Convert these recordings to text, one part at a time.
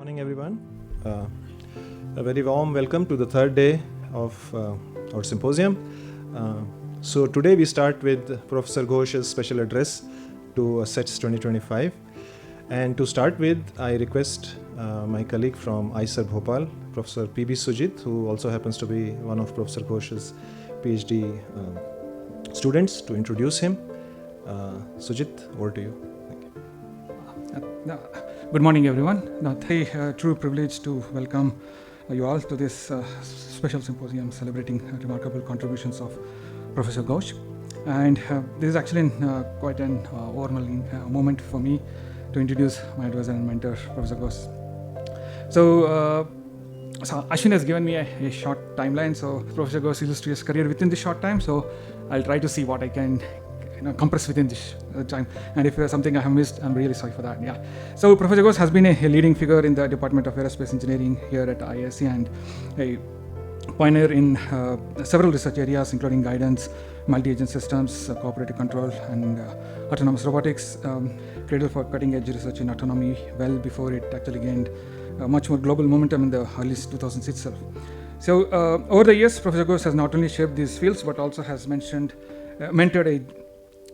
Morning, everyone. A very warm welcome to the third day of our symposium. So today we start with Professor Ghosh's special address to SETS 2025. And to start with, I request my colleague from ISER Bhopal, Professor P.B. Sujit, who also happens to be one of Professor Ghosh's PhD students, to introduce him. Sujit, over to you. Thank you. Good morning, everyone. It's a true privilege to welcome you all to this special symposium celebrating remarkable contributions of Professor Ghosh. And this is actually quite an overwhelming moment for me to introduce my advisor and mentor, Professor Ghosh. So Ashwin has given me a short timeline. So Professor Ghosh's illustrious career within this short time. So I'll try to see what I can compress within this time, and if there's something I have missed, I'm really sorry for that. So Professor Ghose has been a leading figure in the Department of Aerospace Engineering here at ISC and a pioneer in several research areas, including guidance, multi-agent systems, cooperative control, and autonomous robotics. Cradle for cutting-edge research in autonomy well before it actually gained much more global momentum in the early 2000s itself. So over the years, Professor Ghose has not only shaped these fields, but also has mentored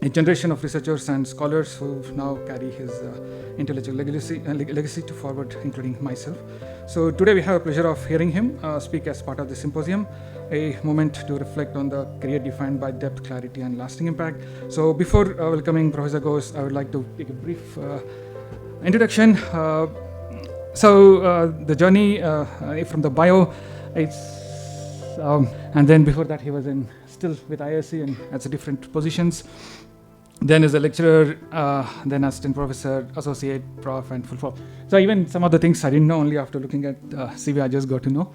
a generation of researchers and scholars who now carry his intellectual legacy to forward, including myself. So today we have a pleasure of hearing him speak as part of the symposium, a moment to reflect on the career defined by depth, clarity, and lasting impact. So before welcoming Professor Ghose, I would like to take a brief introduction. The journey from the bio, and then before that he was still with ISC and at different positions. Then as a lecturer, then assistant professor, associate, prof, and full prof. So even some of the things I didn't know, only after looking at CV I just got to know.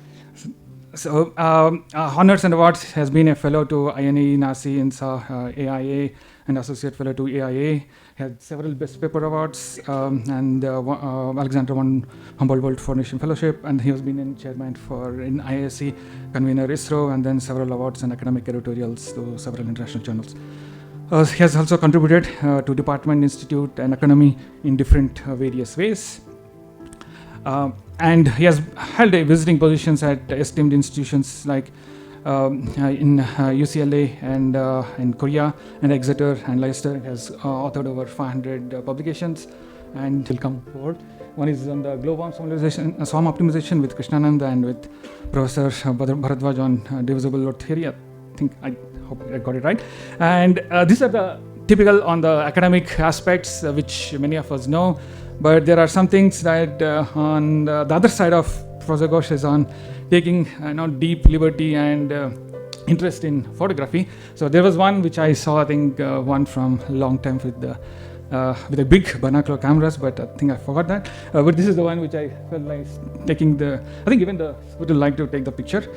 So honors and awards, has been a fellow to INE, NACI, INSA, AIA, and associate fellow to AIA. Had several best paper awards and Alexander von Humboldt Foundation Fellowship, and he has been chairman in ISC, convener ISRO, and then several awards and academic editorials to several international journals. He has also contributed to department, institute, and economy in different various ways. And he has held visiting positions at esteemed institutions like in UCLA and in Korea and Exeter and Leicester. He has authored over 500 publications, and he'll come forward. One is on the global swarm optimization with Krishnanand and with Professor Bharadwaj on divisible load theory. I hope I got it right. And these are the typical on the academic aspects, which many of us know. But there are some things that on the other side of Professor Ghosh is on taking deep liberty and interest in photography. So there was one which I saw, I think one from a long time with the big binocular cameras, but I think I forgot that. But this is the one which I felt like taking I think even the would like to take the picture.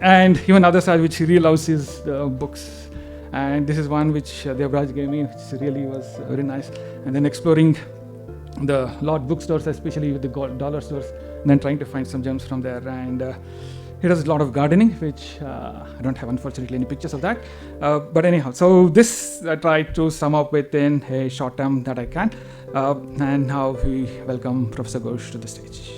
And even other side which he really loves is the books. And this is one which Devraj gave me, which really was very nice. And then exploring the lot bookstores, especially with the dollar stores, and then trying to find some gems from there. And he does a lot of gardening, which I don't have, unfortunately, any pictures of that. But anyhow, so this I tried to sum up within a short term that I can. And now we welcome Professor Ghosh to the stage.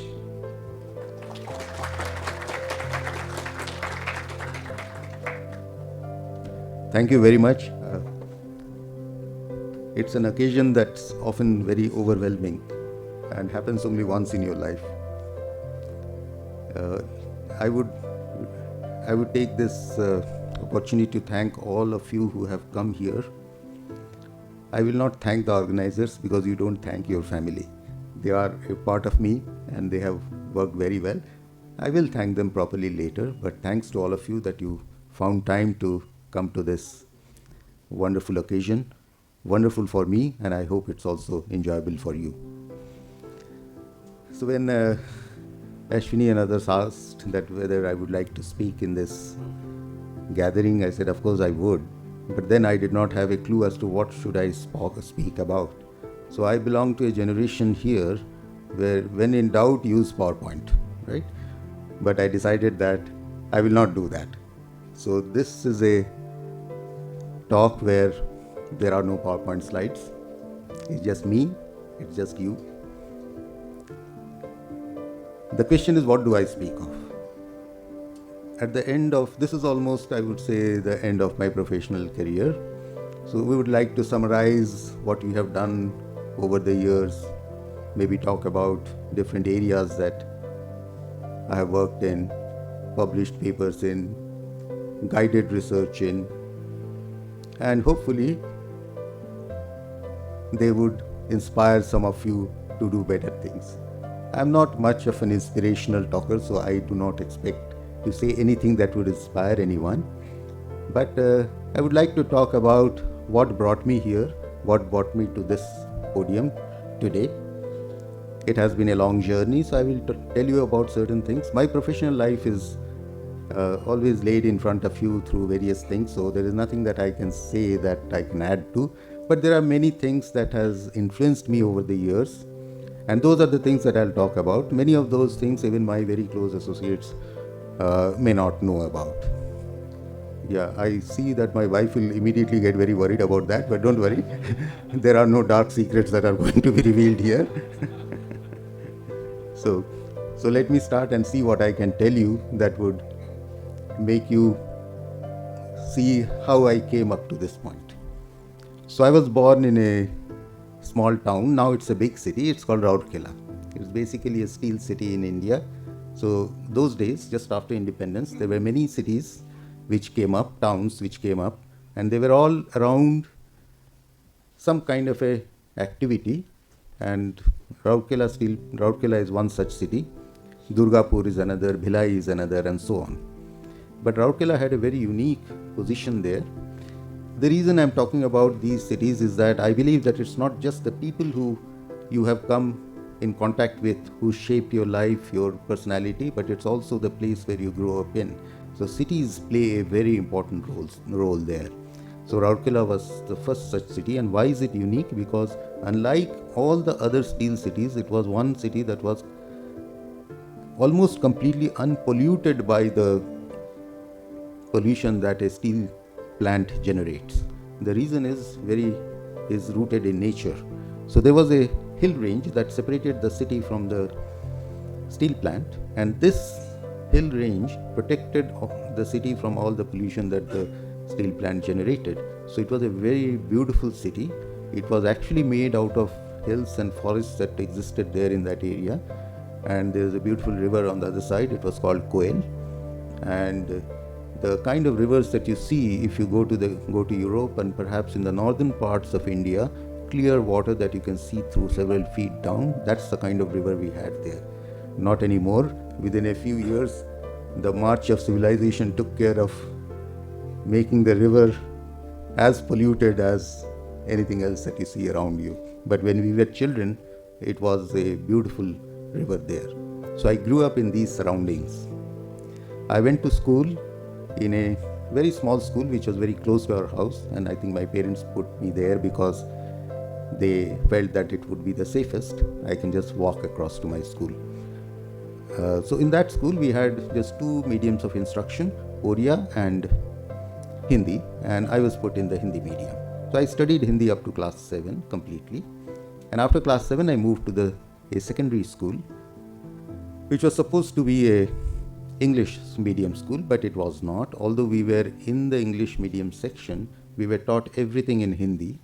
Thank you very much. It's an occasion that's often very overwhelming and happens only once in your life. I would take this opportunity to thank all of you who have come here. I will not thank the organizers because you don't thank your family. They are a part of me and they have worked very well. I will thank them properly later, but thanks to all of you that you found time to come to this wonderful occasion. Wonderful for me, and I hope it's also enjoyable for you. So when Ashwini and others asked that whether I would like to speak in this gathering, I said of course I would, but then I did not have a clue as to what should I speak about. So I belong to a generation here where when in doubt use PowerPoint, right? But I decided that I will not do that. So this is a talk where there are no PowerPoint slides. It's just me, it's just you. The question is, what do I speak of? At the end of, this is almost, I would say, the end of my professional career. So we would like to summarize what we have done over the years, maybe talk about different areas that I have worked in, published papers in, guided research in, and hopefully they would inspire some of you to do better things. I'm not much of an inspirational talker, so I do not expect to say anything that would inspire anyone. But I would like to talk about what brought me here, what brought me to this podium today. It has been a long journey, so I will tell you about certain things. My professional life is always laid in front of you through various things, so there is nothing that I can say that I can add to. But there are many things that has influenced me over the years, and those are the things that I'll talk about. Many of those things even my very close associates may not know about. Yeah, I see that my wife will immediately get very worried about that, but don't worry. There are no dark secrets that are going to be revealed here. So let me start and see what I can tell you that would make you see how I came up to this point. So I was born in a small town. Now it's a big city. It's called Rourkela. It's basically a steel city in India. So those days, just after independence, there were many cities which came up, towns which came up, and they were all around some kind of a activity. And Rourkela is one such city. Durgapur is another, Bhilai is another, and so on. But Rourkela had a very unique position there. The reason I'm talking about these cities is that I believe that it's not just the people who you have come in contact with who shape your life, your personality, but it's also the place where you grow up in. So cities play a very important role there. So Rourkela was the first such city. And why is it unique? Because unlike all the other steel cities, it was one city that was almost completely unpolluted by the pollution that a steel plant generates. The reason is rooted in nature. So there was a hill range that separated the city from the steel plant, and this hill range protected the city from all the pollution that the steel plant generated. So it was a very beautiful city. It was actually made out of hills and forests that existed there in that area, and there is a beautiful river on the other side. It was called Koel, and the kind of rivers that you see if you go to Europe and perhaps in the northern parts of India, clear water that you can see through several feet down, that's the kind of river we had there. Not anymore. Within a few years, the march of civilization took care of making the river as polluted as anything else that you see around you. But when we were children, it was a beautiful river there. So I grew up in these surroundings. I went to school in a very small school which was very close to our house, and I think my parents put me there because they felt that it would be the safest. I can just walk across to my school. So in that school we had just two mediums of instruction, Oriya and Hindi, and I was put in the Hindi medium. So I studied Hindi up to class 7 completely, and after class 7 I moved to a secondary school which was supposed to be a English medium school, but it was not. Although we were in the English medium section, we were taught everything in Hindi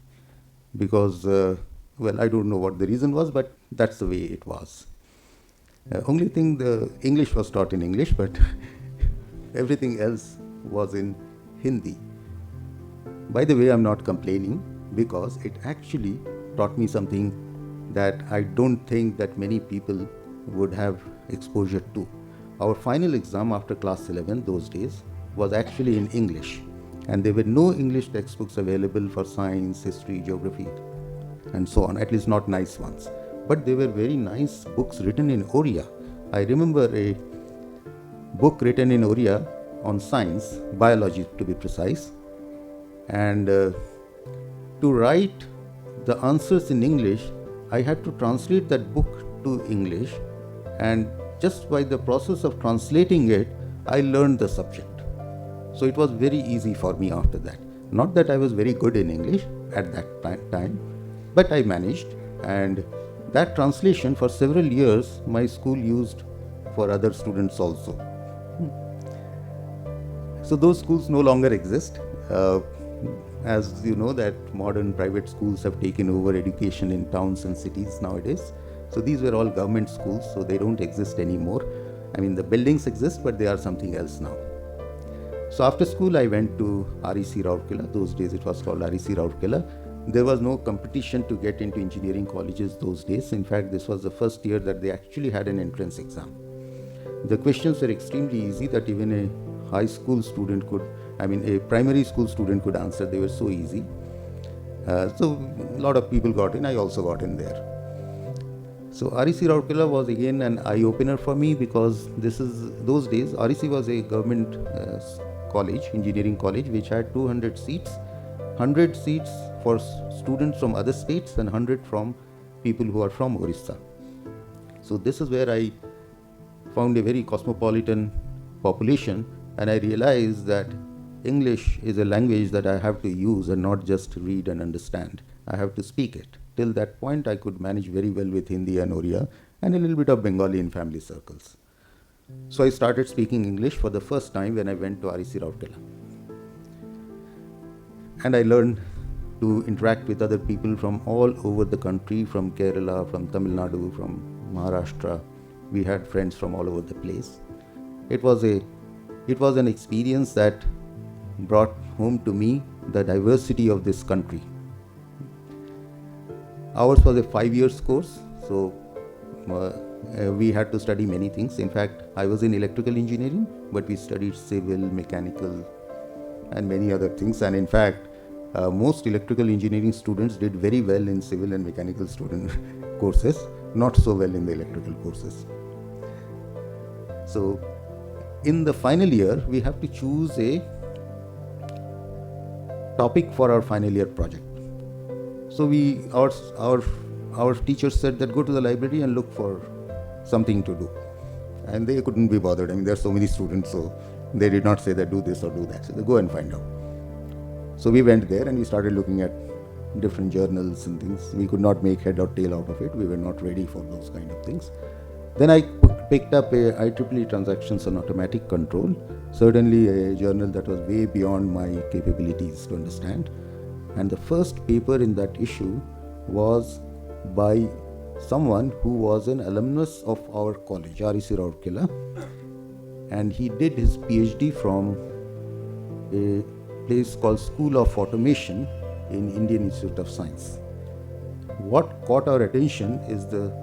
because, I don't know what the reason was, but that's the way it was. Only thing, the English was taught in English, but everything else was in Hindi. By the way, I'm not complaining because it actually taught me something that I don't think that many people would have exposure to. Our final exam after class 11 those days was actually in English, and there were no English textbooks available for science, history, geography, and so on, at least not nice ones. But there were very nice books written in Oriya. I remember a book written in Oriya on science, biology to be precise, and to write the answers in English, I had to translate that book to English, and just by the process of translating it, I learned the subject. So it was very easy for me after that. Not that I was very good in English at that time, but I managed. And that translation, for several years, my school used for other students also. So those schools no longer exist. As you know that modern private schools have taken over education in towns and cities nowadays. So these were all government schools, so they don't exist anymore. I mean, the buildings exist, but they are something else now. So after school, I went to REC Rourkela. Those days it was called REC Rourkela. There was no competition to get into engineering colleges those days. In fact, this was the first year that they actually had an entrance exam. The questions were extremely easy that even a high school student could, a primary school student could answer. They were so easy. So a lot of people got in. I also got in there. So REC Rourkela was again an eye-opener for me, because those days REC was a government college, engineering college, which had 200 seats, 100 seats for students from other states and 100 from people who are from Orissa. So this is where I found a very cosmopolitan population, and I realized that English is a language that I have to use and not just read and understand. I have to speak it. Till that point, I could manage very well with Hindi and Oriya and a little bit of Bengali in family circles. So I started speaking English for the first time when I went to REC Rourkela. And I learned to interact with other people from all over the country, from Kerala, from Tamil Nadu, from Maharashtra. We had friends from all over the place. It was an experience that brought home to me the diversity of this country. Ours was a 5-year course, so we had to study many things. In fact, I was in electrical engineering, but we studied civil, mechanical, and many other things. And in fact, most electrical engineering students did very well in civil and mechanical student courses, not so well in the electrical courses. So in the final year, we have to choose a topic for our final year project. So our teachers said that go to the library and look for something to do. And they couldn't be bothered. There are so many students, so they did not say that do this or do that. So they go and find out. So we went there and we started looking at different journals and things. We could not make head or tail out of it. We were not ready for those kind of things. Then I picked up a IEEE Transactions on Automatic Control, certainly a journal that was way beyond my capabilities to understand. And the first paper in that issue was by someone who was an alumnus of our college, REC Rourkela, and he did his PhD from a place called School of Automation in Indian Institute of Science. What caught our attention is the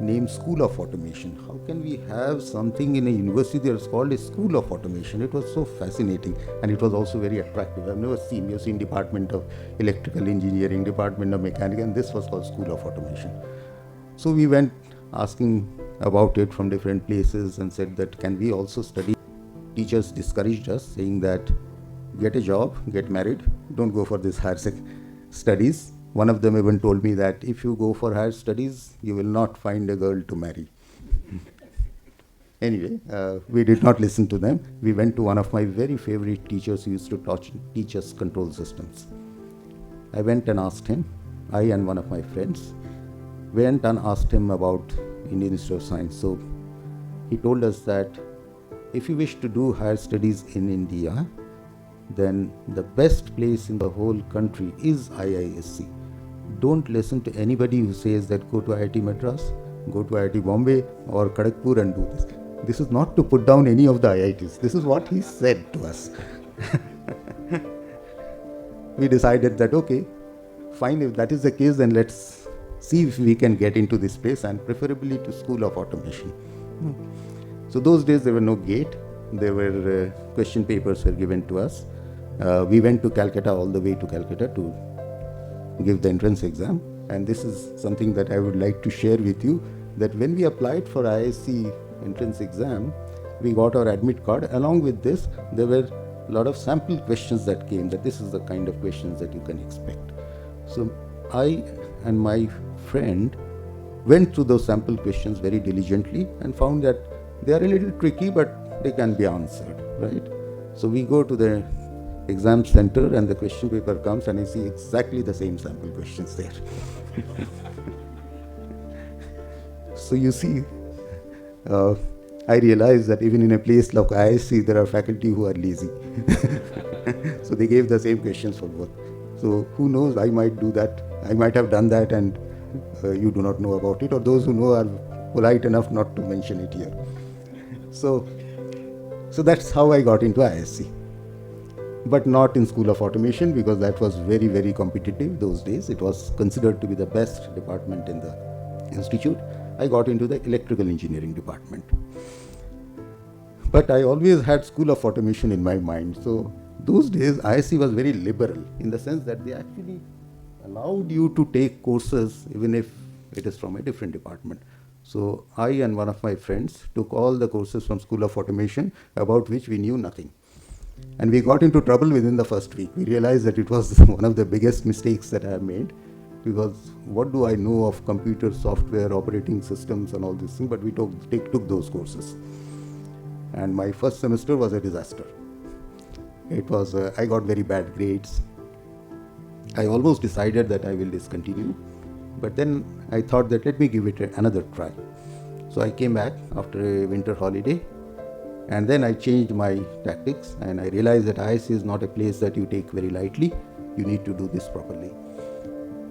name School of Automation. How can we have something in a university that is called a School of Automation? It was so fascinating, and it was also very attractive. We have seen Department of Electrical Engineering, Department of Mechanical, and this was called School of Automation. So we went asking about it from different places and said that can we also study. Teachers discouraged us, saying that get a job, get married, don't go for this higher studies. One of them even told me that if you go for higher studies, you will not find a girl to marry. Anyway, we did not listen to them. We went to one of my very favorite teachers who used to teach us control systems. I went and asked him, I and one of my friends, went and asked him about Indian Institute of Science. So he told us that if you wish to do higher studies in India, then the best place in the whole country is IISc. Don't listen to anybody who says that go to IIT Madras, go to IIT Bombay or Kharagpur and do this. This is not to put down any of the IITs. This is what he said to us. We decided that, okay, fine, if that is the case, then let's see if we can get into this place, and preferably to School of Automation. So those days there were no gate. There were question papers were given to us. We went to Calcutta, all the way to Calcutta to give the entrance exam. And this is something that I would like to share with you, that when we applied for IISc entrance exam, we got our admit card. Along with this, there were a lot of sample questions that came, that this is the kind of questions that you can expect. So I and my friend went through those sample questions very diligently and found that they are a little tricky, but they can be answered, right? So we go to the exam center and the question paper comes and I see exactly the same sample questions there. So you see, I realized that even in a place like ISC, there are faculty who are lazy. So they gave the same questions for both. So who knows, I might do that. I might have done that and you do not know about it, or those who know are polite enough not to mention it here. So that's how I got into ISC. But not in School of Automation, because that was very, very competitive those days. It was considered to be the best department in the institute. I got into the electrical engineering department. But I always had School of Automation in my mind. So those days ISC was very liberal in the sense that they actually allowed you to take courses even if it is from a different department. So I and one of my friends took all the courses from School of Automation about which we knew nothing. And we got into trouble within the first week. We realized that it was one of the biggest mistakes that I have made, because what do I know of computer software, operating systems and all this thing, but we took those courses. And my first semester was a disaster. It was, I got very bad grades. I almost decided that I will discontinue, but then I thought that let me give it another try. So I came back after a winter holiday, and then I changed my tactics, and I realized that ISC is not a place that you take very lightly. You need to do this properly.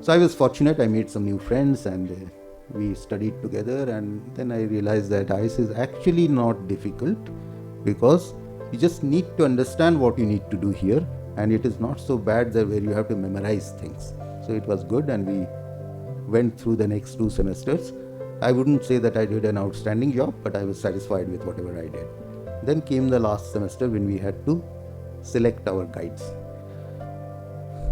So I was fortunate, I made some new friends and we studied together, and then I realized that ISC is actually not difficult, because you just need to understand what you need to do here, and it is not so bad that where you have to memorize things. So it was good, and we went through the next 2 semesters. I wouldn't say that I did an outstanding job, but I was satisfied with whatever I did. Then came the last semester when we had to select our guides.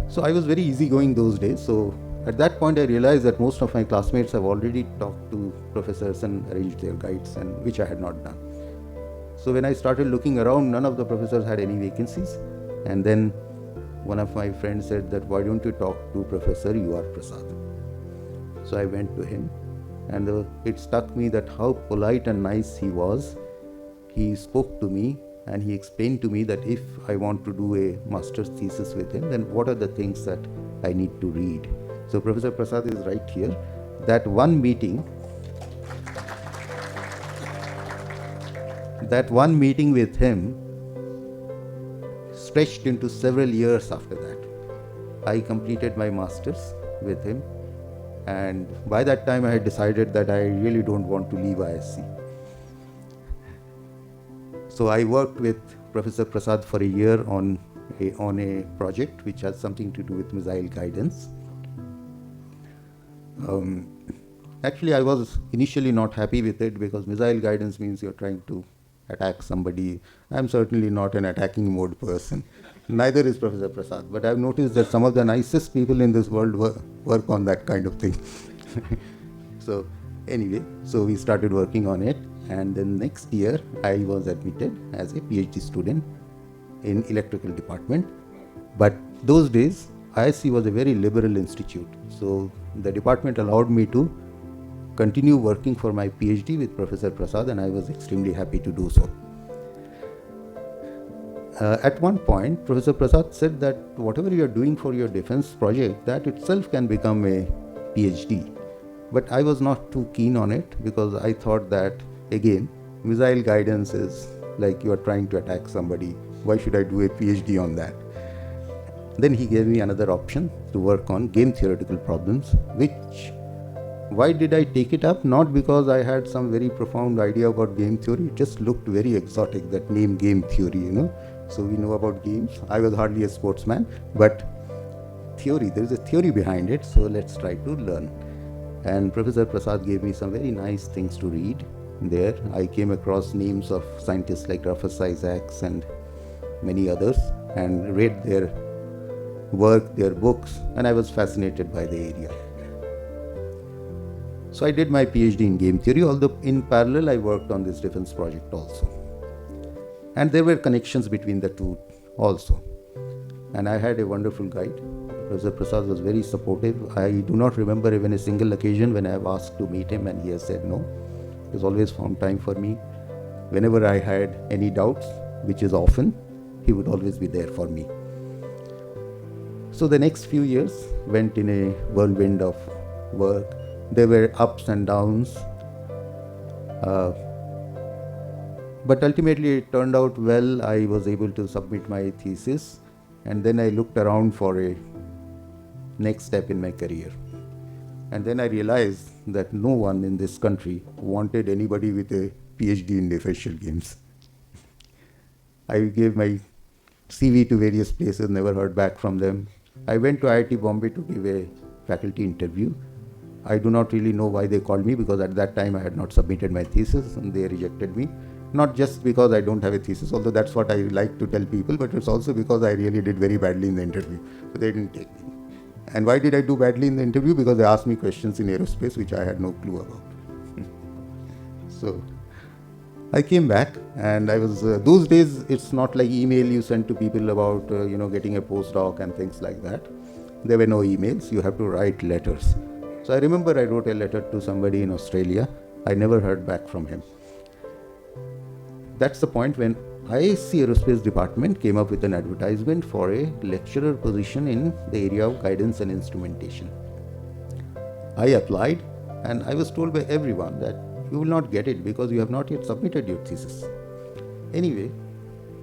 So I was very easygoing those days. So at that point I realized that most of my classmates have already talked to professors and arranged their guides, and which I had not done. So when I started looking around, none of the professors had any vacancies. And then one of my friends said that, why don't you talk to Professor U.R. Prasad? So I went to him, and it struck me that how polite and nice he was. He spoke to me and he explained to me that if I want to do a master's thesis with him, then what are the things that I need to read. So Professor Prasad is right here. That one meeting with him stretched into several years after that. I completed my master's with him, and by that time I had decided that I really don't want to leave ISC. So I worked with Professor Prasad for a year on a project which has something to do with missile guidance. Actually, I was initially not happy with it, because missile guidance means you're trying to attack somebody. I'm certainly not an attacking mode person. Neither is Professor Prasad. But I've noticed that some of the nicest people in this world work on that kind of thing. So anyway, so we started working on it. And then next year, I was admitted as a PhD student in electrical department. But those days, ISC was a very liberal institute. So the department allowed me to continue working for my PhD with Professor Prasad, and I was extremely happy to do so. At one point, Professor Prasad said that whatever you are doing for your defense project, that itself can become a PhD. But I was not too keen on it, because I thought that, again, missile guidance is like you are trying to attack somebody. Why should I do a PhD on that? Then he gave me another option to work on game theoretical problems, why did I take it up? Not because I had some very profound idea about game theory. It just looked very exotic, that name, game theory, So we know about games. I was hardly a sportsman, but theory, there is a theory behind it, so let's try to learn. And Professor Prasad gave me some very nice things to read there. I came across names of scientists like Rufus Isaacs and many others, and read their work, their books, and I was fascinated by the area. So I did my PhD in game theory, although in parallel I worked on this defense project also. And there were connections between the two also. And I had a wonderful guide. Professor Prasad was very supportive. I do not remember even a single occasion when I have asked to meet him and he has said no. He has always found time for me. Whenever I had any doubts, which is often, he would always be there for me. So the next few years went in a whirlwind of work. There were ups and downs. But ultimately it turned out well. I was able to submit my thesis, and then I looked around for a next step in my career. And then I realized that no one in this country wanted anybody with a PhD in differential games. I gave my CV to various places, never heard back from them. I went to IIT Bombay to give a faculty interview. I do not really know why they called me, because at that time I had not submitted my thesis and they rejected me. Not just because I don't have a thesis, although that's what I like to tell people, but it's also because I really did very badly in the interview. So they didn't take me. And why did I do badly in the interview? Because they asked me questions in aerospace which I had no clue about. So I came back, and I was, those days it's not like email you send to people about getting a postdoc and things like that. There were no emails, you have to write letters. So I remember I wrote a letter to somebody in Australia. I never heard back from him. That's the point when IISc Aerospace Department came up with an advertisement for a lecturer position in the area of guidance and instrumentation. I applied, and I was told by everyone that you will not get it because you have not yet submitted your thesis. Anyway,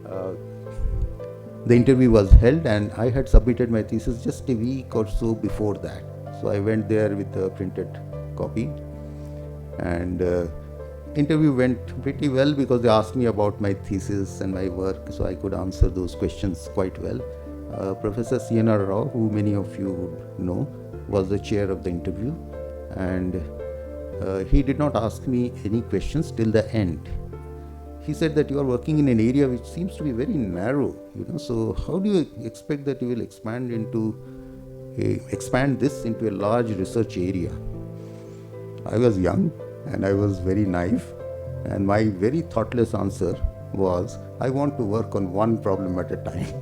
the interview was held, and I had submitted my thesis just a week or so before that. So I went there with a printed copy, and interview went pretty well because they asked me about my thesis and my work, so I could answer those questions quite well. Professor C.N.R. Rao, who many of you would know, was the chair of the interview, and he did not ask me any questions till the end. He said that you are working in an area which seems to be very narrow, so how do you expect that you will expand this into a large research area? I was young and I was very naive, and my very thoughtless answer was, I want to work on one problem at a time.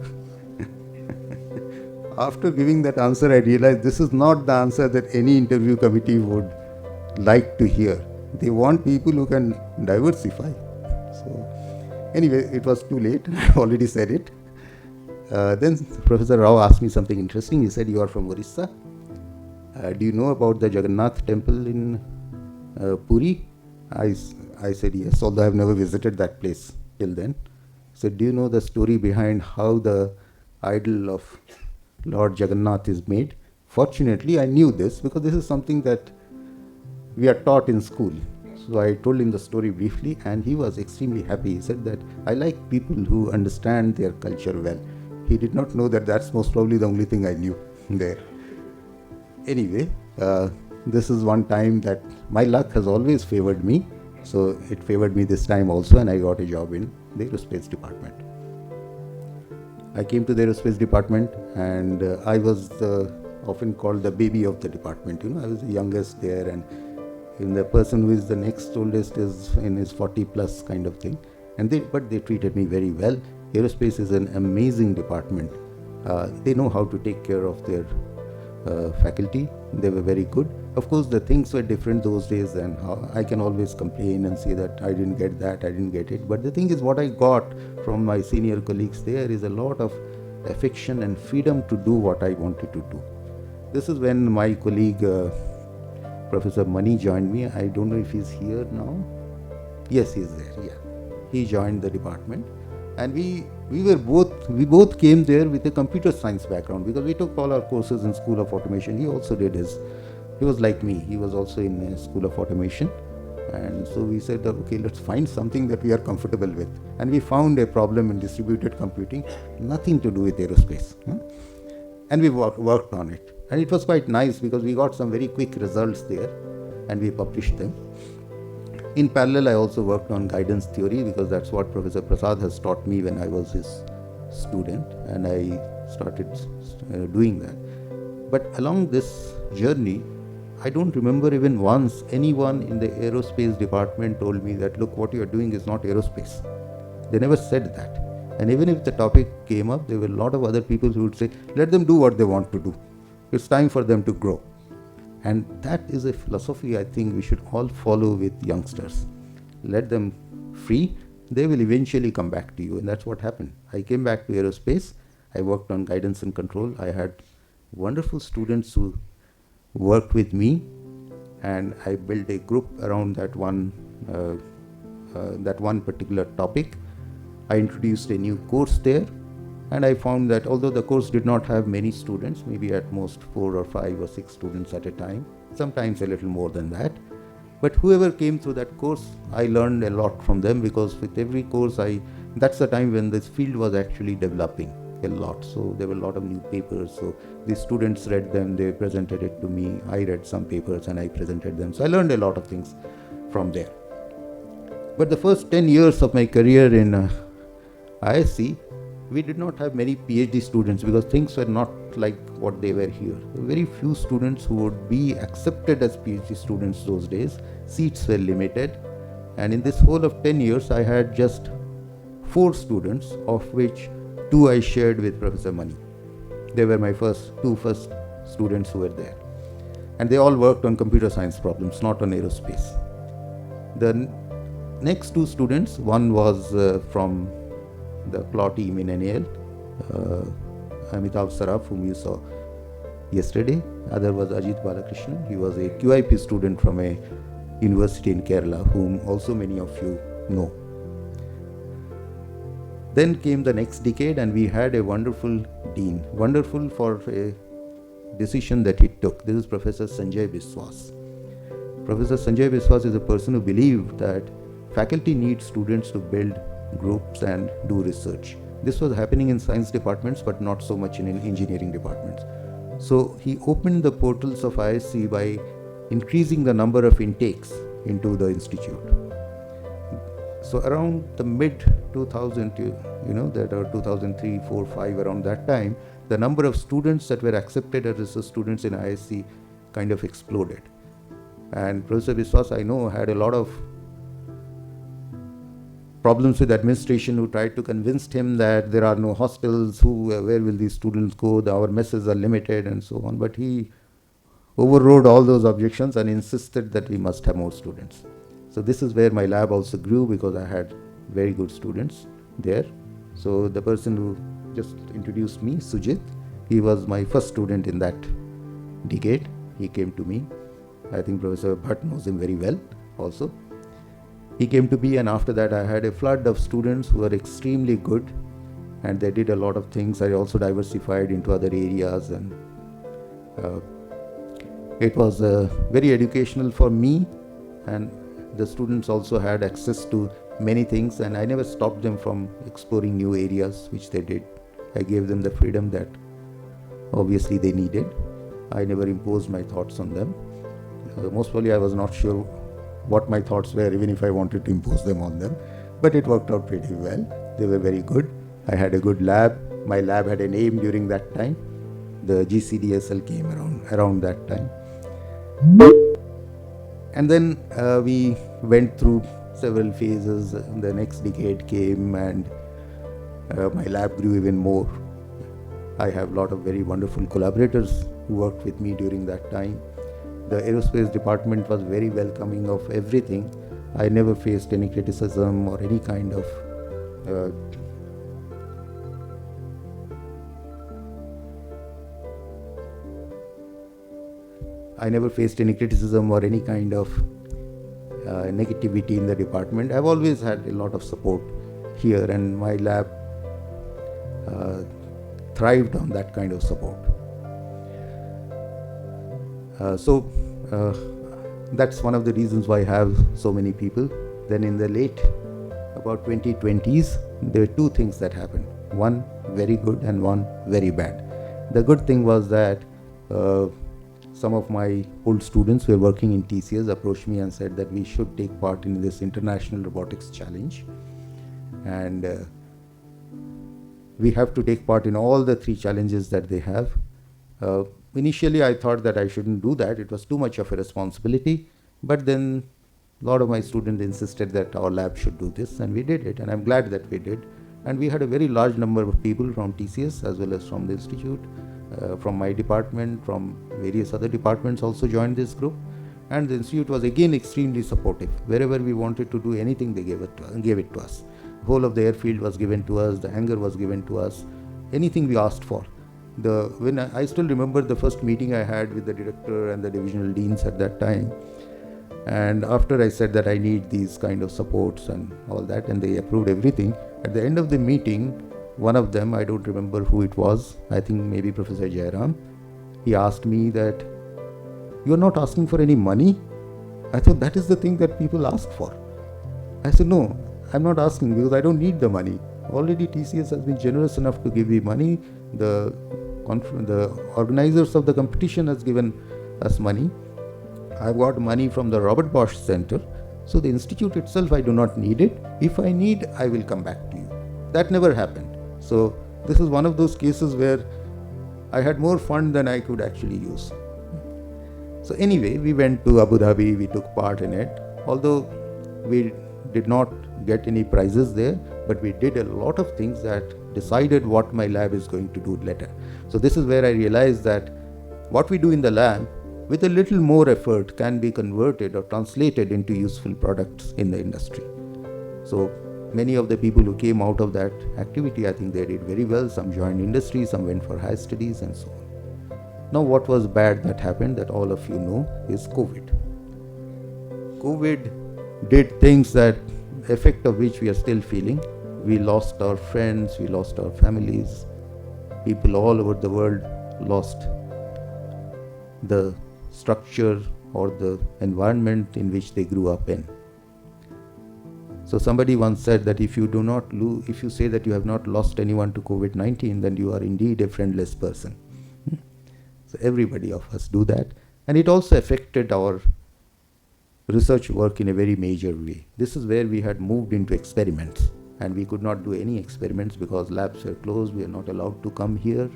After giving that answer, I realized this is not the answer that any interview committee would like to hear. They want people who can diversify. So anyway, it was too late. I already said it. Then Professor Rao asked me something interesting. He said, you are from Orissa. Do you know about the Jagannath temple in Puri? I said yes, although I have never visited that place till then. He said, do you know the story behind how the idol of Lord Jagannath is made? Fortunately, I knew this because this is something that we are taught in school. So I told him the story briefly, and he was extremely happy. He said that I like people who understand their culture well. He did not know that that's most probably the only thing I knew there. Anyway, this is one time that my luck has always favored me. So it favored me this time also, and I got a job in the aerospace department. I came to the aerospace department, and I was often called the baby of the department. I was the youngest there, and the person who is the next oldest is in his 40 plus kind of thing. But they treated me very well. Aerospace is an amazing department. They know how to take care of their faculty. They were very good. Of course, the things were different those days, and I can always complain and say that I didn't get that, I didn't get it. But the thing is, what I got from my senior colleagues there is a lot of affection and freedom to do what I wanted to do. This is when my colleague Professor Mani joined me. I don't know if he's here now. Yes, he's there. Yeah, he joined the department, and we both came there with a computer science background because we took all our courses in School of Automation. He also did his. He was like me. He was also in the School of Automation, and so we said that okay, let's find something that we are comfortable with, and we found a problem in distributed computing, nothing to do with aerospace, and we worked on it. And it was quite nice because we got some very quick results there, and we published them. In parallel, I also worked on guidance theory because that's what Professor Prasad has taught me when I was his student, and I started doing that. But along this journey, I don't remember even once anyone in the aerospace department told me that, look, what you are doing is not aerospace. They never said that. And even if the topic came up, there were a lot of other people who would say, let them do what they want to do. It's time for them to grow. And that is a philosophy I think we should all follow with youngsters. Let them free. They will eventually come back to you. And that's what happened. I came back to aerospace. I worked on guidance and control. I had wonderful students who worked with me. And I built a group around that one that one particular topic. I introduced a new course there, and I found that although the course did not have many students, maybe at most 4 or 5 or 6 students at a time, sometimes a little more than that, but whoever came through that course, I learned a lot from them, because with every course that's the time when this field was actually developing a lot. So there were a lot of new papers, so the students read them, they presented it to me, I read some papers and I presented them. So I learned a lot of things from there. But the first 10 years of my career in ISC, we did not have many PhD students, because things were not like what they were here. There were very few students who would be accepted as PhD students those days. Seats were limited, and in this whole of 10 years I had just 4 students, of which 2 I shared with Professor Mani. They were my two first students who were there, and they all worked on computer science problems, not on aerospace. The next 2 students, one was from the CLAW team in NAL, Amitav Saraf, whom you saw yesterday. Other was Ajit Balakrishnan. He was a QIP student from a university in Kerala, whom also many of you know. Then came the next decade, and we had a wonderful dean, wonderful for a decision that he took. This is Professor Sanjay Biswas. Professor Sanjay Biswas is a person who believed that faculty need students to build groups and do research. This was happening in science departments, but not so much in engineering departments. So he opened the portals of ISC by increasing the number of intakes into the institute. So around the mid 2000, that are 2003, 4, 5, around that time, the number of students that were accepted as research students in ISC kind of exploded. And Professor Biswas, I know, had a lot of problems with administration, who tried to convince him that there are no hostels, where will these students go, our messes are limited and so on. But he overrode all those objections and insisted that we must have more students. So this is where my lab also grew, because I had very good students there. So the person who just introduced me, Sujit, he was my first student in that decade. He came to me. I think Professor Bhatt knows him very well also. He came to me, and after that I had a flood of students who were extremely good, and they did a lot of things. I also diversified into other areas, and it was very educational for me, and the students also had access to many things, and I never stopped them from exploring new areas, which they did. I gave them the freedom that obviously they needed. I never imposed my thoughts on them. Most probably I was not sure what my thoughts were, even if I wanted to impose them on them. But it worked out pretty well. They were very good. I had a good lab. My lab had a name during that time. The GCDSL came around that time. And then we went through several phases. The next decade came, and my lab grew even more. I have a lot of very wonderful collaborators who worked with me during that time. The aerospace department was very welcoming of everything. I never faced any criticism or any kind of negativity in the department. I've always had a lot of support here, and my lab thrived on that kind of support. So that's one of the reasons why I have so many people. Then in the late about 2020s, there were 2 things that happened. One very good and one very bad. The good thing was that some of my old students who were working in TCS approached me and said that we should take part in this International Robotics Challenge, and we have to take part in all the 3 challenges that they have. Initially I thought that I shouldn't do that, it was too much of a responsibility, but then a lot of my students insisted that our lab should do this, and we did it, and I'm glad that we did. And we had a very large number of people from TCS as well as from the institute, from my department, from various other departments also joined this group, and the institute was again extremely supportive. Wherever we wanted to do anything, they gave it to us. The whole of the airfield was given to us, the hangar was given to us, anything we asked for. I still remember the first meeting I had with the director and the divisional deans at that time. And after I said that I need these kind of supports and all that, and they approved everything, at the end of the meeting, one of them, I don't remember who it was, I think maybe Professor Jairam, he asked me that, "You are not asking for any money?" I thought that is the thing that people ask for. I said, "No, I'm not asking because I don't need the money. Already TCS has been generous enough to give me money. The organizers of the competition has given us money. I got money from the Robert Bosch Center. So the institute itself, I do not need it. If I need, I will come back to you." That never happened. So this is one of those cases where I had more fund than I could actually use. So anyway, we went to Abu Dhabi, we took part in it. Although we did not get any prizes there, but we did a lot of things that decided what my lab is going to do later. So this is where I realized that what we do in the lab, with a little more effort, can be converted or translated into useful products in the industry. So many of the people who came out of that activity, I think they did very well. Some joined industry, some went for higher studies and so on. Now what was bad that happened, that all of you know, is COVID. COVID did things that, effect of which we are still feeling. We lost our friends, we lost our families. People all over the world lost the structure or the environment in which they grew up in. So somebody once said that if you say that you have not lost anyone to COVID-19, then you are indeed a friendless person. So everybody of us do that. And it also affected our research work in a very major way. This is where we had moved into experiments, and we could not do any experiments because labs were closed. We are not allowed to come here.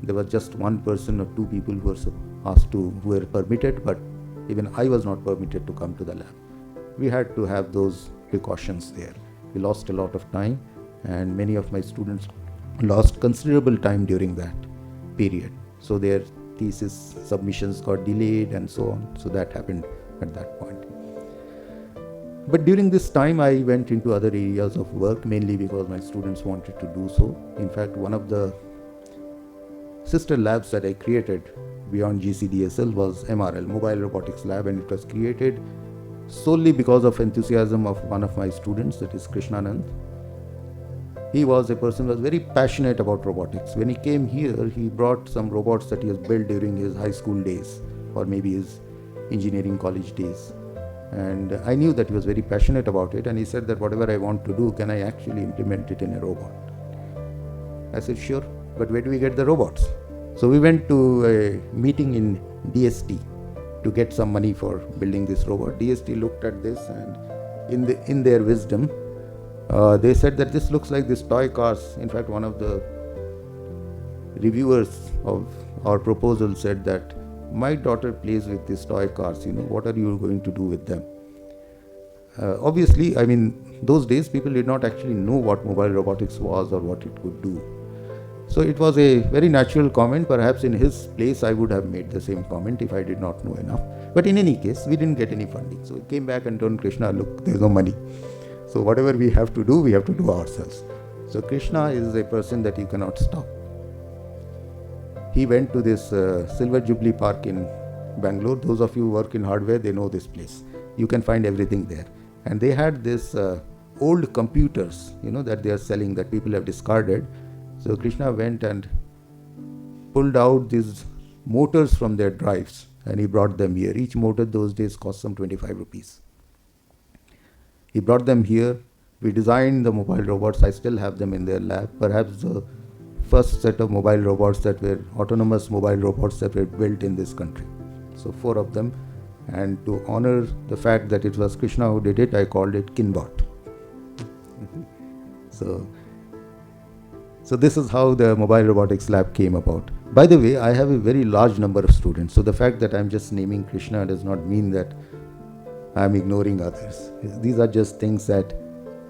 There was just one person or two people who were permitted, but even I was not permitted to come to the lab. We had to have those precautions there. We lost a lot of time, and many of my students lost considerable time during that period. So their thesis submissions got delayed and so on. So that happened at that point. But during this time, I went into other areas of work, mainly because my students wanted to do so. In fact, one of the sister labs that I created beyond GCDSL was MRL, Mobile Robotics Lab, and it was created solely because of enthusiasm of one of my students, that is Krishnanand. He was a person who was very passionate about robotics. When he came here, he brought some robots that he has built during his high school days, or maybe his engineering college days. And I knew that he was very passionate about it, and he said that whatever I want to do, can I actually implement it in a robot? I said, sure, but where do we get the robots? So we went to a meeting in DST to get some money for building this robot. DST looked at this, and in their wisdom, they said that this looks like this toy cars. In fact, one of the reviewers of our proposal said that my daughter plays with these toy cars, what are you going to do with them? Obviously, those days people did not actually know what mobile robotics was or what it could do. So it was a very natural comment. Perhaps in his place I would have made the same comment if I did not know enough. But in any case, we didn't get any funding. So we came back and told Krishna, look, there's no money. So whatever we have to do ourselves. So Krishna is a person that you cannot stop. He went to this Silver Jubilee Park in Bangalore. Those of you who work in hardware, they know this place. You can find everything there. And they had this old computers, that they are selling, that people have discarded. So Krishna went and pulled out these motors from their drives, and he brought them here. Each motor those days cost some 25 rupees. He brought them here. We designed the mobile robots. I still have them in their lab. Perhaps the first set of mobile robots that were autonomous mobile robots that were built in this country. So 4 of them. And to honor the fact that it was Krishna who did it, I called it Kinbot. So this is how the Mobile Robotics Lab came about. By the way, I have a very large number of students. So the fact that I'm just naming Krishna does not mean that I'm ignoring others. These are just things that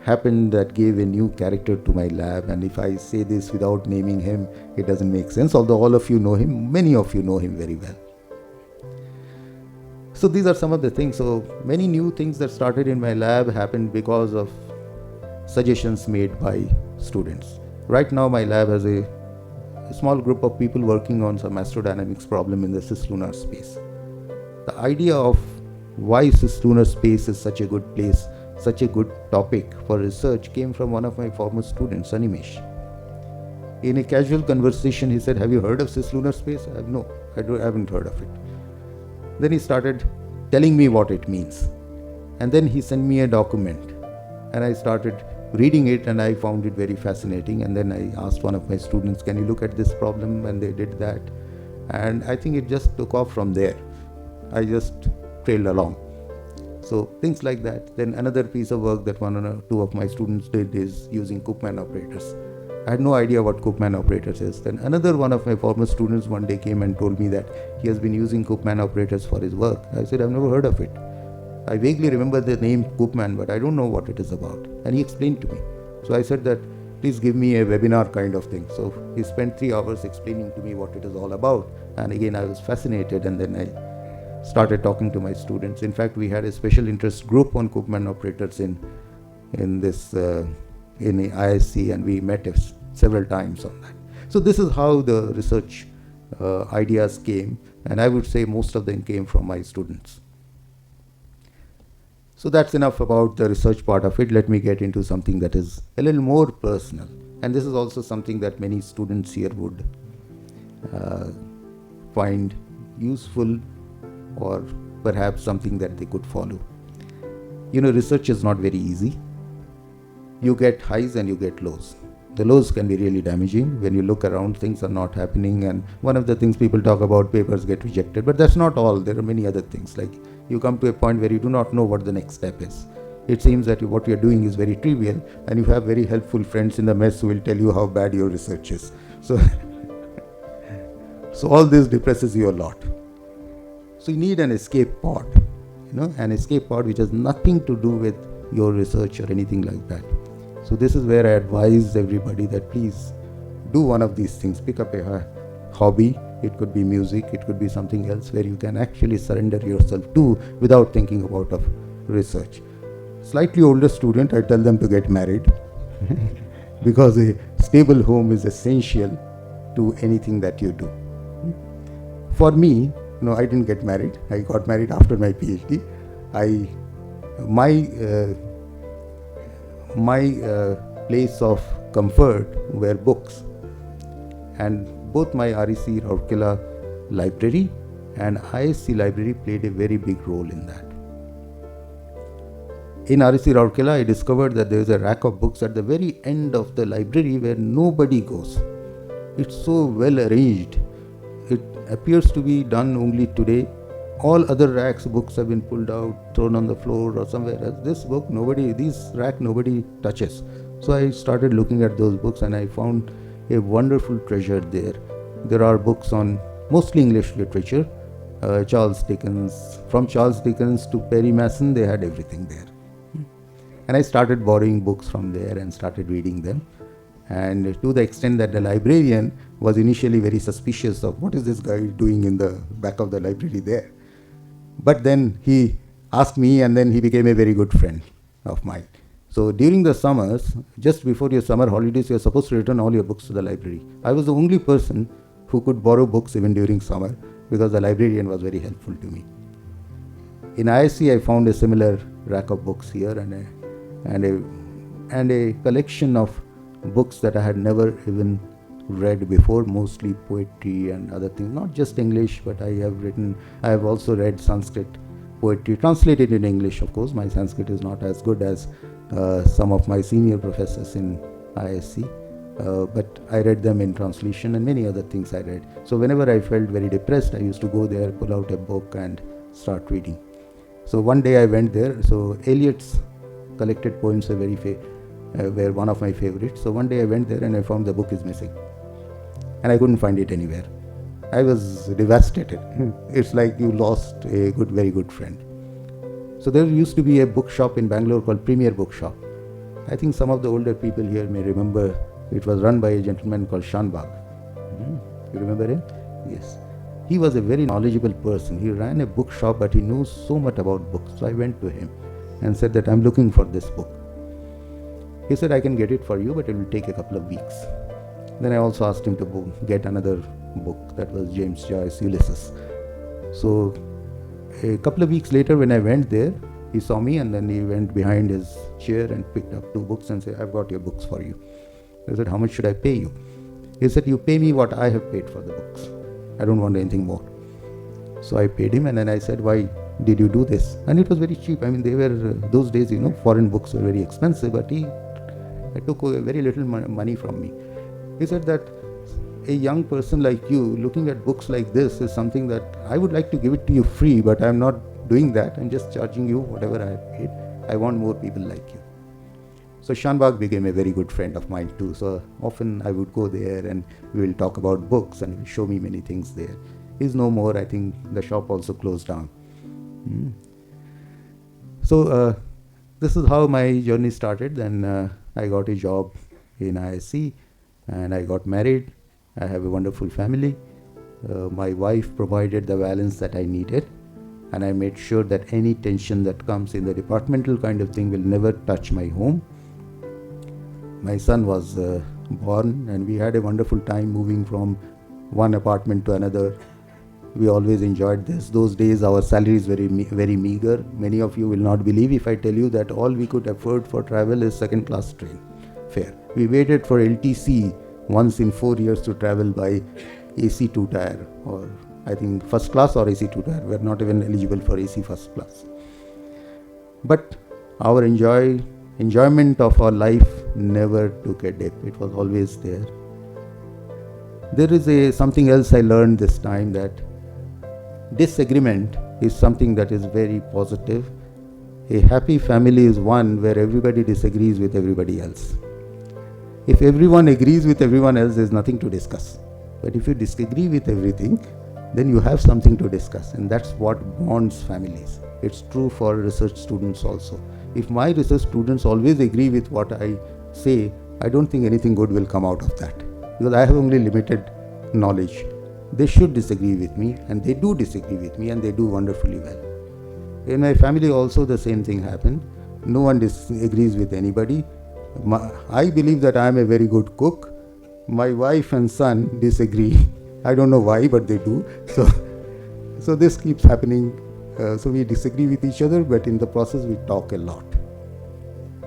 happened that gave a new character to my lab. And if I say this without naming him, it doesn't make sense. Although all of you know him, many of you know him very well. So these are some of the things. So many new things that started in my lab happened because of suggestions made by students. Right now my lab has a small group of people working on some astrodynamics problem in the cislunar space. The idea of why cislunar space is such a good place, such a good topic for research, came from one of my former students, Animesh. In a casual conversation, he said, "Have you heard of cislunar space?" No, I haven't heard of it. Then he started telling me what it means. And then he sent me a document. And I started reading it, and I found it very fascinating. And then I asked one of my students, "Can you look at this problem?" And they did that. And I think it just took off from there. I just trailed along. So things like that. Then another piece of work that one or two of my students did is using Koopman operators. I had no idea what Koopman operators is. Then another one of my former students one day came and told me that he has been using Koopman operators for his work. I said, "I've never heard of it. I vaguely remember the name Koopman, but I don't know what it is about." And he explained to me. So I said that, "Please give me a webinar kind of thing." So he spent 3 hours explaining to me what it is all about. And again, I was fascinated, and then I started talking to my students. In fact, we had a special interest group on Koopman operators in ISC, and we met several times on that. So this is how the research ideas came, and I would say most of them came from my students. So that's enough about the research part of it. Let me get into something that is a little more personal. And this is also something that many students here would find useful, or perhaps something that they could follow. You know, research is not very easy. You get highs and you get lows. The lows can be really damaging. When you look around, things are not happening, and one of the things people talk about, papers get rejected, but that's not all. There are many other things. Like, you come to a point where you do not know what the next step is. It seems that what you're doing is very trivial, and you have very helpful friends in the mess who will tell you how bad your research is. So all this depresses you a lot. So you need an escape pod, an escape pod which has nothing to do with your research or anything like that. So this is where I advise everybody that please do one of these things. Pick up a hobby. It could be music, it could be something else where you can actually surrender yourself to without thinking about of research. Slightly older student, I tell them to get married because a stable home is essential to anything that you do. For me, I didn't get married. I got married after my PhD. My place of comfort were books, and both my REC Rourkela library and ISC library played a very big role in that. In REC Rourkela, I discovered that there is a rack of books at the very end of the library where nobody goes. It's so well arranged. It appears to be done only today. All other racks, books have been pulled out, thrown on the floor or somewhere else. This rack nobody touches. So I started looking at those books, and I found a wonderful treasure there. There are books on mostly English literature, Charles Dickens. From Charles Dickens to Perry Mason, they had everything there. And I started borrowing books from there and started reading them. And to the extent that the librarian was initially very suspicious of what is this guy doing in the back of the library there. But then he asked me, and then he became a very good friend of mine. So during the summers, just before your summer holidays, you are supposed to return all your books to the library. I was the only person who could borrow books even during summer because the librarian was very helpful to me. In ISC, I found a similar rack of books here and a collection of books that I had never even read before, mostly poetry and other things, not just English, but I have also read Sanskrit poetry, translated in English, of course. My Sanskrit is not as good as some of my senior professors in ISC, but I read them in translation, and many other things I read. So whenever I felt very depressed, I used to go there, pull out a book and start reading. So one day I went there. So Eliot's collected poems were one of my favorites. So one day I went there and I found the book is missing, and I couldn't find it anywhere. I was devastated. It's like you lost a very good friend. So there used to be a bookshop in Bangalore called Premier Bookshop. I think some of the older people here may remember. It was run by a gentleman called Shanbag. You remember him? Yes. He was a very knowledgeable person. He ran a bookshop, but he knows so much about books. So I went to him and said that I'm looking for this book. He said, I can get it for you, but it will take a couple of weeks. Then I also asked him to get another book, that was James Joyce, Ulysses. So A couple of weeks later, when I went there, he saw me and then he went behind his chair and picked up 2 books and said, "I've got your books for you." I said, "How much should I pay you?" He said, "You pay me what I have paid for the books. I don't want anything more." So I paid him, and then I said, "Why did you do this?" And it was very cheap. I mean, they were, those days, foreign books were very expensive, but I took very little money from me. He said that a young person like you looking at books like this is something that I would like to give it to you free, but I'm not doing that. I'm just charging you whatever I have paid. I want more people like you. So Shanbag became a very good friend of mine too. So often I would go there and we will talk about books and he will show me many things there. He's no more. I think the shop also closed down. So this is how my journey started. Then I got a job in ISC and I got married. I have a wonderful family. My wife provided the balance that I needed, and I made sure that any tension that comes in the departmental kind of thing will never touch my home. My son was born, and we had a wonderful time moving from one apartment to another. We always enjoyed this. Those days our salaries were very meager. Many of you will not believe if I tell you that all we could afford for travel is second class train fare. We waited for LTC once in 4 years to travel by AC 2-tier, or I think first class or AC 2-tier. We are not even eligible for AC first class. But our enjoyment of our life never took a dip. It was always there. There is something else I learned this time, that disagreement is something that is very positive. A happy family is one where everybody disagrees with everybody else. If everyone agrees with everyone else, there's nothing to discuss. But if you disagree with everything, then you have something to discuss, and that's what bonds families. It's true for research students also. If my research students always agree with what I say, I don't think anything good will come out of that, because I have only limited knowledge. They should disagree with me, and they do disagree with me, and they do wonderfully well. In my family also the same thing happened. No one disagrees with anybody. I believe that I am a very good cook. My wife and son disagree. I don't know why, but they do. So this keeps happening. So we disagree with each other, but in the process we talk a lot.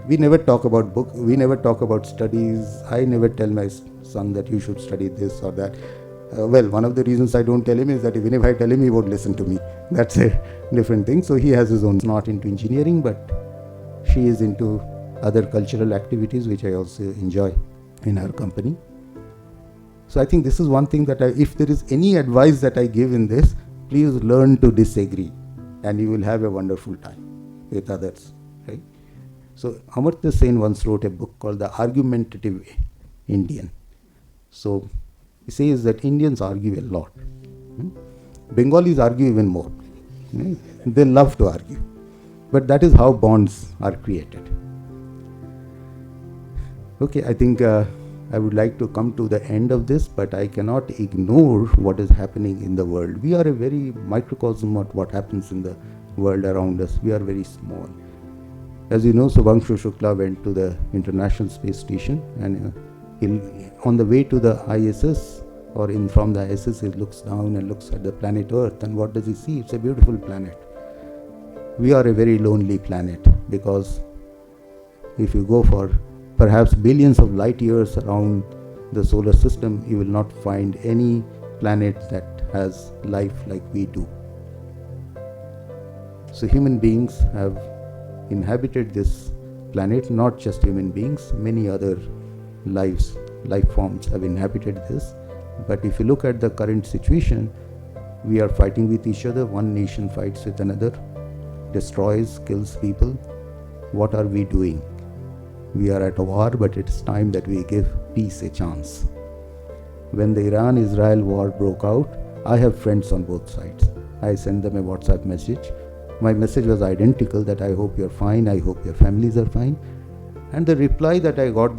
We never talk about books. We never talk about studies. I never tell my son that you should study this or that. Well, one of the reasons I don't tell him is that even if I tell him, he won't listen to me. That's a different thing. So he has his own. Not into engineering, but she is into other cultural activities, which I also enjoy in her company. So I think this is one thing that if there is any advice that I give in this, please learn to disagree, and you will have a wonderful time with others, right? So Amartya Sen once wrote a book called The Argumentative Indian. So he says that Indians argue a lot. Bengalis argue even more. They love to argue. But that is how bonds are created. Okay, I think I would like to come to the end of this, but I cannot ignore what is happening in the world. We are a very microcosm of what happens in the world around us. We are very small. As you know, Subhangshu Shukla went to the International Space Station, and on the way to the ISS, or from the ISS, he looks down and looks at the planet Earth, and what does he see? It's a beautiful planet. We are a very lonely planet, because if you go for perhaps billions of light years around the solar system, you will not find any planet that has life like we do. So human beings have inhabited this planet, not just human beings, many other life forms have inhabited this. But if you look at the current situation, we are fighting with each other. One nation fights with another, destroys, kills people. What are we doing? We are at a war, but it's time that we give peace a chance. When the Iran-Israel war broke out, I have friends on both sides. I sent them a WhatsApp message. My message was identical, that I hope you're fine, I hope your families are fine. And the reply that I got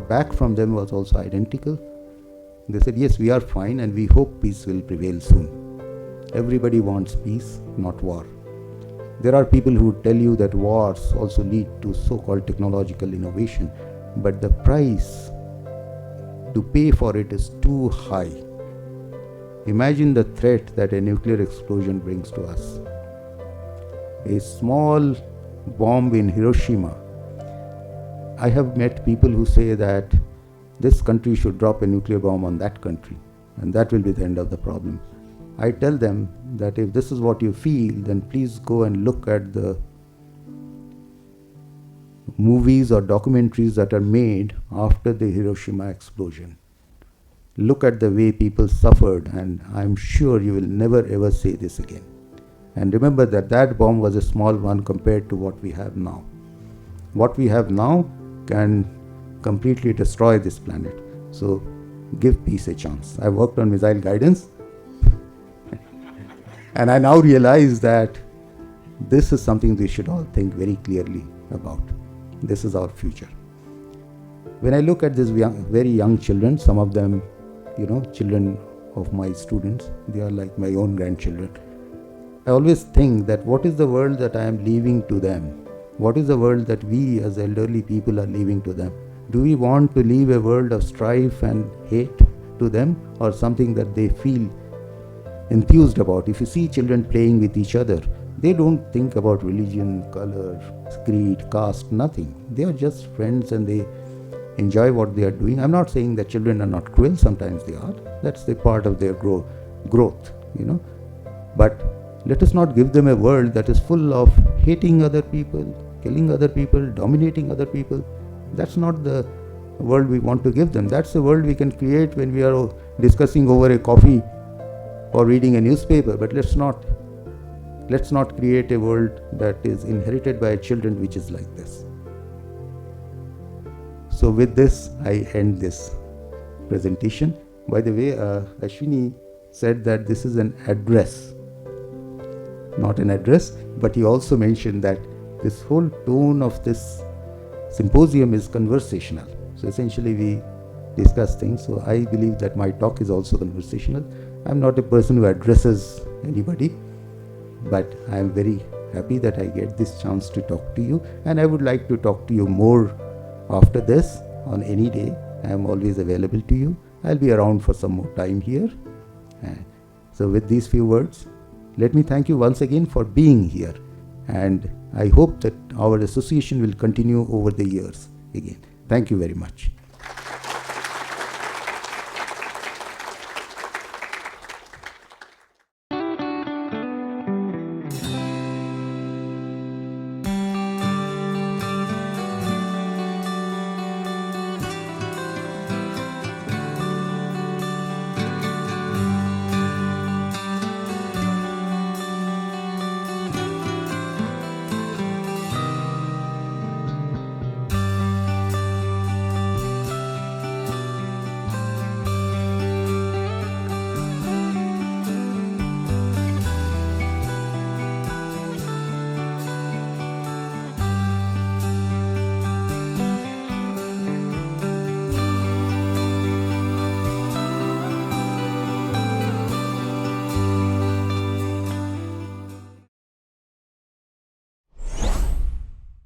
back from them was also identical. They said, yes, we are fine and we hope peace will prevail soon. Everybody wants peace, not war. There are people who tell you that wars also lead to so-called technological innovation, but the price to pay for it is too high. Imagine the threat that a nuclear explosion brings to us. A small bomb in Hiroshima. I have met people who say that this country should drop a nuclear bomb on that country, and that will be the end of the problem. I tell them that if this is what you feel, then please go and look at the movies or documentaries that are made after the Hiroshima explosion. Look at the way people suffered, and I'm sure you will never ever say this again. And remember that that bomb was a small one compared to what we have now. What we have now can completely destroy this planet. So give peace a chance. I worked on missile guidance and I now realize that this is something we should all think very clearly about. This is our future. When I look at these very young children, some of them, children of my students, they are like my own grandchildren. I always think that what is the world that I am leaving to them? What is the world that we as elderly people are leaving to them? Do we want to leave a world of strife and hate to them, or something that they feel enthused about? If you see children playing with each other, they don't think about religion, color, creed, caste, nothing. They are just friends and they enjoy what they are doing. I'm not saying that children are not cruel, sometimes they are. That's the part of their growth, But let us not give them a world that is full of hating other people, killing other people, dominating other people. That's not the world we want to give them. That's the world we can create when we are discussing over a coffee or reading a newspaper. But let's not create a world that is inherited by children which is like this. So with this, I end this presentation. By the way, Ashwini said that this is an address, not an address, but he also mentioned that this whole tone of this symposium is conversational. So essentially we discuss things. So I believe that my talk is also conversational. I'm not a person who addresses anybody, but I am very happy that I get this chance to talk to you, and I would like to talk to you more after this on any day. I am always available to you. I'll be around for some more time here. So with these few words, let me thank you once again for being here, and I hope that our association will continue over the years again. Thank you very much.